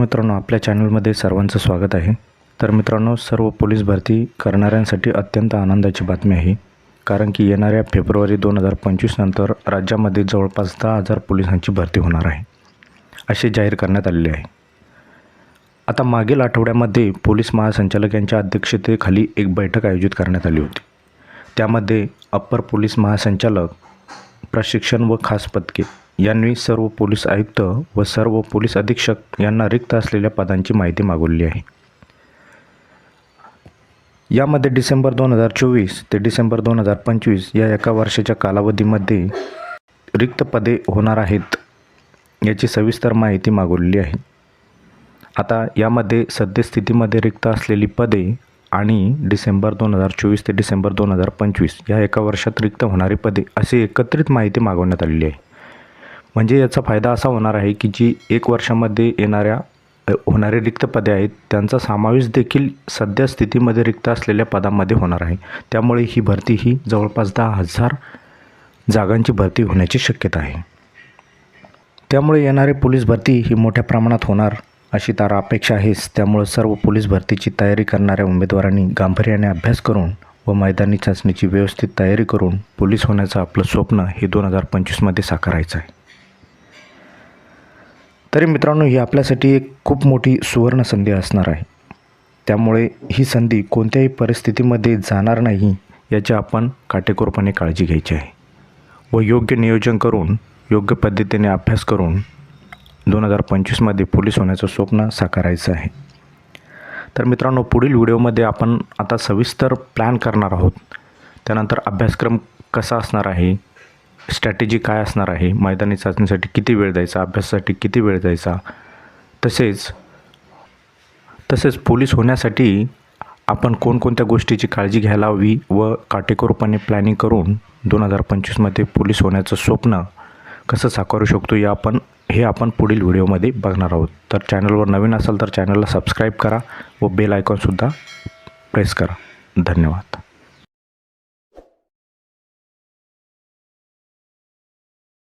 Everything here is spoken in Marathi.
मित्रांनो, आपल्या चॅनलमध्ये सर्वांचं स्वागत आहे. तर मित्रांनो, सर्व पोलीस भरती करणाऱ्यांसाठी अत्यंत आनंदाची बातमी आहे. कारण की येणाऱ्या फेब्रुवारी 2025 नंतर राज्यामध्ये जवळपास 10,000 पोलिसांची भरती होणार आहे, असे जाहीर करण्यात आलेले आहे. आता मागील आठवड्यामध्ये पोलीस महासंचालक यांच्या अध्यक्षतेखाली एक बैठक आयोजित करण्यात आली होती. त्यामध्ये अप्पर पोलीस महासंचालक, प्रशिक्षण व खास पथके यांनी सर्व पोलीस आयुक्त व सर्व पोलीस अधीक्षक यांना रिक्त असलेल्या पदांची माहिती मागवली आहे. यामध्ये डिसेंबर 2024 ते डिसेंबर 2025 या एका वर्षाच्या कालावधीमध्ये रिक्त पदे होणार आहेत, याची सविस्तर माहिती मागवलेली आहे. आता यामध्ये सद्यस्थितीमध्ये रिक्त असलेली पदे आणि डिसेंबर 2024 ते डिसेंबर 2025 या एका वर्षात रिक्त होणारी पदे अशी एकत्रित माहिती मागवण्यात आलेली आहे. म्हणजे याचा फायदा असा होणार आहे की जी एक वर्षामध्ये होणारे रिक्त पदे आहेत त्यांचा समावेश देखील सध्या स्थितीमध्ये रिक्त असलेल्या पदांमध्ये होणार आहे. त्यामुळे ही भरती ही जवळपास 10,000 जागांची भरती होण्याची शक्यता आहे. त्यामुळे येणारी पोलीस भरती ही मोठ्या प्रमाणात होणार अशी तर अपेक्षा आहेच. त्यामुळे सर्व पोलीस भरतीची तयारी करणाऱ्या उमेदवारांनी गांभीर्याने अभ्यास करून व मैदानी चाचणीची व्यवस्थित तयारी करून पोलीस होण्याचं आपलं स्वप्न हे 2025मध्ये साकारायचं आहे. तरी मित्रांनो, ही आपल्यासाठी एक खूप मोठी सुवर्ण संधी असणार आहे. त्यामुळे ही संधी कोणत्याही परिस्थितीमध्ये जाणार नाही याची आपण काटेकोरपणे काळजी घ्यायची आहे व योग्य नियोजन करून योग्य पद्धतीने अभ्यास करून 2025मध्ये पोलीस होण्याचं स्वप्न साकारायचं आहे. तर मित्रांनो, पुढील व्हिडिओमध्ये आपण आता सविस्तर प्लॅन करणार आहोत. त्यानंतर अभ्यासक्रम कसा असणार आहे, स्ट्रॅटेजी काय असणार आहे, मैदानी चाचणीसाठी किती वेळ द्यायचा, अभ्यासासाठी किती वेळ द्यायचा, तसेच पोलीस होण्यासाठी आपण कोणकोणत्या गोष्टीची काळजी घ्यायला हवी व काटेकोरपणे प्लॅनिंग करून 2025मध्ये पोलीस होण्याचं स्वप्न कसं साकारू शकतो हे आपण पुढील व्हिडिओमध्ये बघणार आहोत. तर चॅनलवर नवीन असाल तर चॅनलला सबस्क्राईब करा व बेल आयकॉनसुद्धा प्रेस करा. धन्यवाद.